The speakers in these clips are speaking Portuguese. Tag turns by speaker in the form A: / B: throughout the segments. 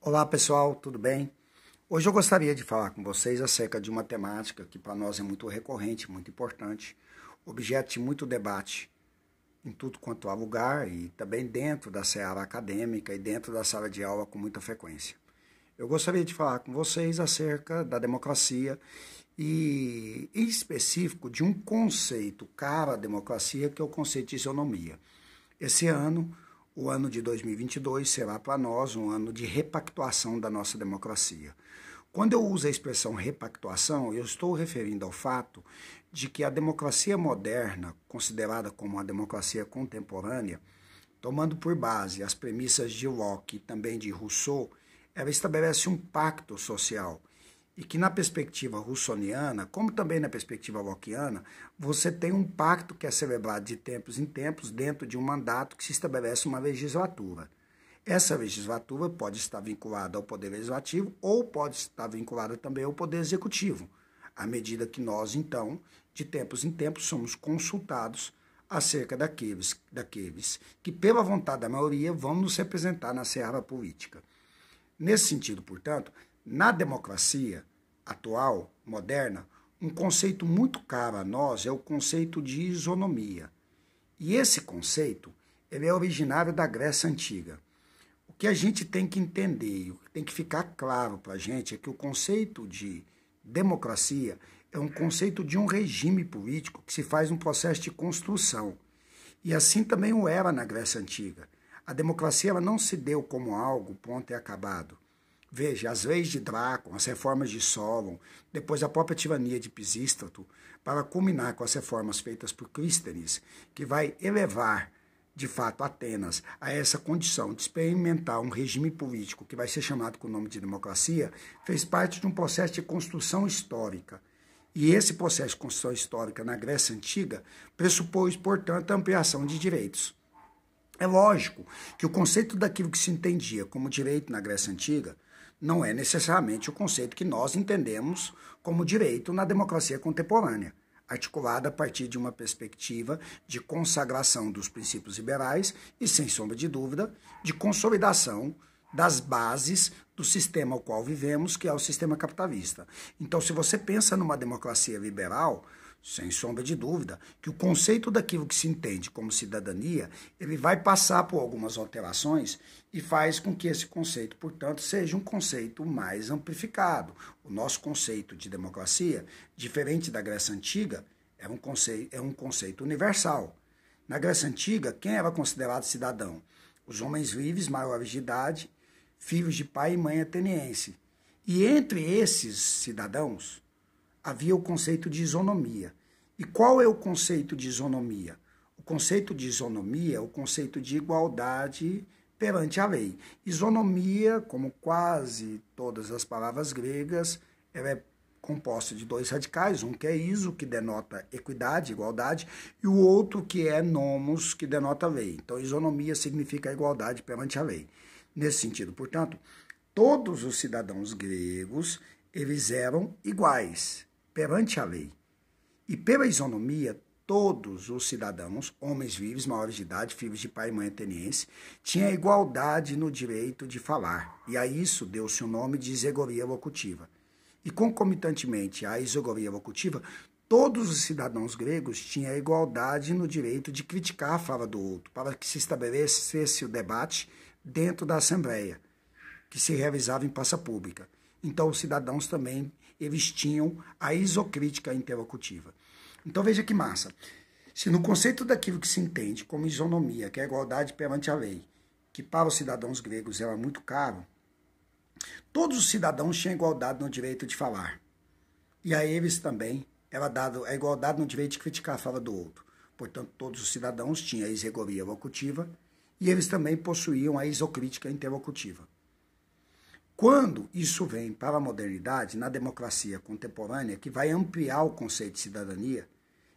A: Olá pessoal, tudo bem? Hoje eu gostaria de falar com vocês acerca de uma temática que para nós é muito recorrente, muito importante, objeto de muito debate em tudo quanto há lugar e também dentro da seara acadêmica e dentro da sala de aula com muita frequência. Eu gostaria de falar com vocês acerca da democracia e, em específico, de um conceito caro à democracia, que é o conceito de isonomia. Esse ano, o ano de 2022, será para nós um ano de repactuação da nossa democracia. Quando eu uso a expressão repactuação, eu estou referindo ao fato de que a democracia moderna, considerada como a democracia contemporânea, tomando por base as premissas de Locke e também de Rousseau, ela estabelece um pacto social e que na perspectiva russoniana, como também na perspectiva lockeana, você tem um pacto que é celebrado de tempos em tempos dentro de um mandato que se estabelece uma legislatura. Essa legislatura pode estar vinculada ao Poder Legislativo ou pode estar vinculada também ao Poder Executivo, à medida que nós, então, de tempos em tempos, somos consultados acerca daqueles que, pela vontade da maioria, vão nos representar na seara política. Nesse sentido, portanto, na democracia atual, moderna, um conceito muito caro a nós é o conceito de isonomia. E esse conceito ele é originário da Grécia Antiga. O que a gente tem que entender, o que tem que ficar claro para a gente é que o conceito de democracia é um conceito de um regime político que se faz um processo de construção. E assim também o era na Grécia Antiga. A democracia ela não se deu como algo pronto e acabado. Veja, as leis de Drácon, as reformas de Solon, depois a própria tirania de Pisístrato, para culminar com as reformas feitas por Clístenes, que vai elevar, de fato, Atenas a essa condição de experimentar um regime político que vai ser chamado com o nome de democracia, fez parte de um processo de construção histórica. E esse processo de construção histórica na Grécia Antiga pressupôs, portanto, a ampliação de direitos. É lógico que o conceito daquilo que se entendia como direito na Grécia Antiga não é necessariamente o conceito que nós entendemos como direito na democracia contemporânea, articulada a partir de uma perspectiva de consagração dos princípios liberais e, sem sombra de dúvida, de consolidação das bases do sistema ao qual vivemos, que é o sistema capitalista. Então, se você pensa numa democracia liberal, sem sombra de dúvida, que o conceito daquilo que se entende como cidadania, ele vai passar por algumas alterações e faz com que esse conceito, portanto, seja um conceito mais amplificado. O nosso conceito de democracia, diferente da Grécia Antiga, é um conceito universal. Na Grécia Antiga, quem era considerado cidadão? Os homens livres, maiores de idade, filhos de pai e mãe ateniense. E entre esses cidadãos, havia o conceito de isonomia. E qual é o conceito de isonomia? O conceito de isonomia é o conceito de igualdade perante a lei. Isonomia, como quase todas as palavras gregas, ela é composta de dois radicais, um que é iso, que denota equidade, igualdade, e o outro que é nomos, que denota lei. Então, isonomia significa igualdade perante a lei. Nesse sentido, portanto, todos os cidadãos gregos, eles eram iguais perante a lei. E pela isonomia, todos os cidadãos, homens vivos, maiores de idade, filhos de pai e mãe ateniense, tinham igualdade no direito de falar. E a isso deu-se o nome de isegoria locutiva. E concomitantemente à isegoria locutiva, todos os cidadãos gregos tinham igualdade no direito de criticar a fala do outro, para que se estabelecesse o debate dentro da Assembleia, que se realizava em praça pública. Então, os cidadãos também, eles tinham a isocrítica interlocutiva. Então, veja que massa. Se no conceito daquilo que se entende como isonomia, que é a igualdade perante a lei, que para os cidadãos gregos era muito caro, todos os cidadãos tinham igualdade no direito de falar. E a eles também era dado a igualdade no direito de criticar a fala do outro. Portanto, todos os cidadãos tinham a isegoria locutiva e eles também possuíam a isocrítica interlocutiva. Quando isso vem para a modernidade, na democracia contemporânea, que vai ampliar o conceito de cidadania,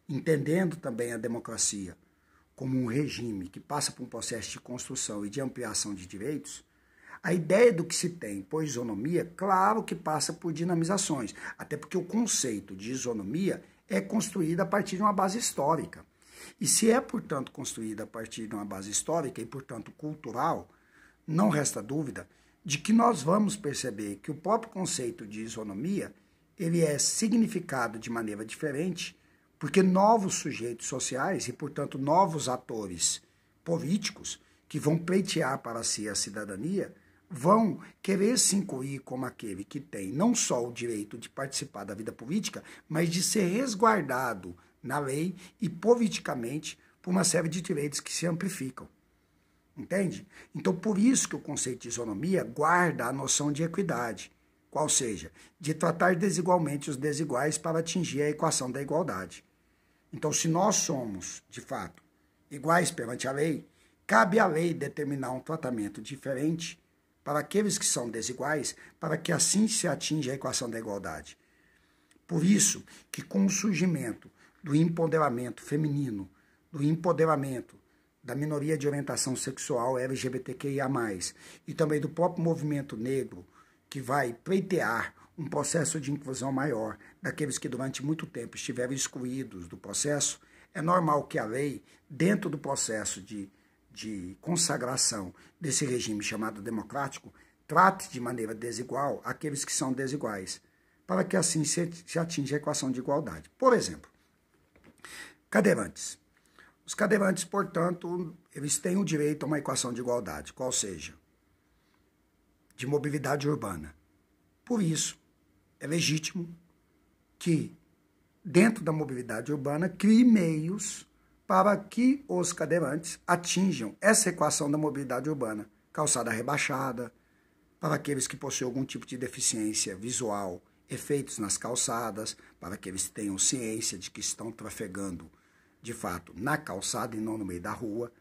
A: entendendo também a democracia como um regime que passa por um processo de construção e de ampliação de direitos, a ideia do que se tem por isonomia, claro que passa por dinamizações, até porque o conceito de isonomia é construído a partir de uma base histórica. E se é, portanto, construído a partir de uma base histórica e, portanto, cultural, não resta dúvida de que nós vamos perceber que o próprio conceito de isonomia, ele é significado de maneira diferente, porque novos sujeitos sociais e, portanto, novos atores políticos que vão pleitear para si a cidadania, vão querer se incluir como aquele que tem não só o direito de participar da vida política, mas de ser resguardado na lei e politicamente por uma série de direitos que se amplificam. Entende? Então, por isso que o conceito de isonomia guarda a noção de equidade, qual seja, de tratar desigualmente os desiguais para atingir a equação da igualdade. Então, se nós somos, de fato, iguais perante a lei, cabe à lei determinar um tratamento diferente para aqueles que são desiguais, para que assim se atinja a equação da igualdade. Por isso que com o surgimento do empoderamento feminino, do empoderamento da minoria de orientação sexual LGBTQIA+, e também do próprio movimento negro, que vai pleitear um processo de inclusão maior daqueles que durante muito tempo estiveram excluídos do processo, é normal que a lei, dentro do processo de consagração desse regime chamado democrático, trate de maneira desigual aqueles que são desiguais, para que assim se atinja a equação de igualdade. Por exemplo, cadeirantes. Os cadeirantes, portanto, eles têm o direito a uma equação de igualdade, qual seja, de mobilidade urbana. Por isso, é legítimo que, dentro da mobilidade urbana, crie meios para que os cadeirantes atinjam essa equação da mobilidade urbana. Calçada rebaixada, para aqueles que possuem algum tipo de deficiência visual, efeitos nas calçadas, para que eles tenham ciência de que estão trafegando, de fato, na calçada e não no meio da rua.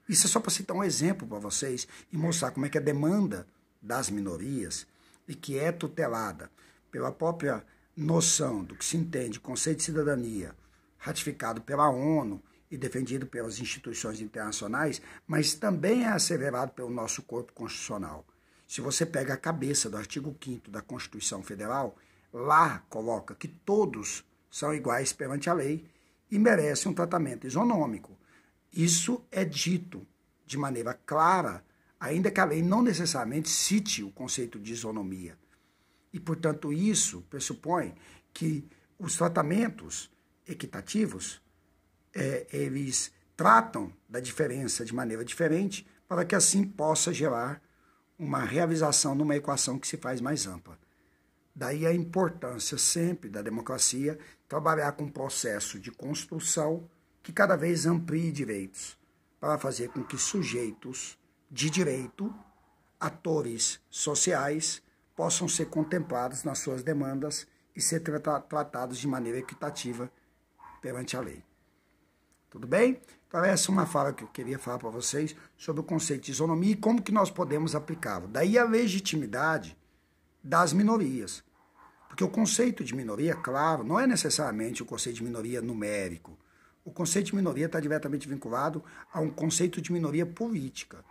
A: Isso é só para citar um exemplo para vocês e mostrar como é que a demanda das minorias, e que é tutelada pela própria noção do que se entende conceito de cidadania, ratificado pela ONU e defendido pelas instituições internacionais, mas também é asseverado pelo nosso corpo constitucional. Se você pega a cabeça do artigo 5º da Constituição Federal, lá coloca que todos são iguais perante a lei e merecem um tratamento isonômico. Isso é dito de maneira clara, ainda que a lei não necessariamente cite o conceito de isonomia. E, portanto, isso pressupõe que os tratamentos equitativos, eles tratam da diferença de maneira diferente para que assim possa gerar uma realização numa equação que se faz mais ampla. Daí a importância sempre da democracia trabalhar com um processo de construção que cada vez amplie direitos, para fazer com que sujeitos de direito, atores sociais, possam ser contemplados nas suas demandas e ser tratados de maneira equitativa perante a lei. Tudo bem? Então essa é uma fala que eu queria falar para vocês sobre o conceito de isonomia e como que nós podemos aplicá-lo. Daí a legitimidade das minorias. Porque o conceito de minoria, claro, não é necessariamente o conceito de minoria numérico. O conceito de minoria está diretamente vinculado a um conceito de minoria política,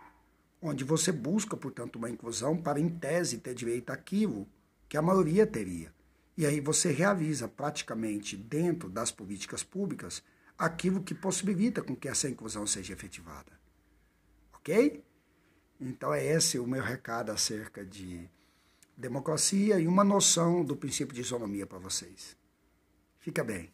A: onde você busca, portanto, uma inclusão para, em tese, ter direito àquilo que a maioria teria. E aí você realiza praticamente dentro das políticas públicas aquilo que possibilita com que essa inclusão seja efetivada. Ok? Então é esse o meu recado acerca de democracia e uma noção do princípio de isonomia para vocês. Fica bem.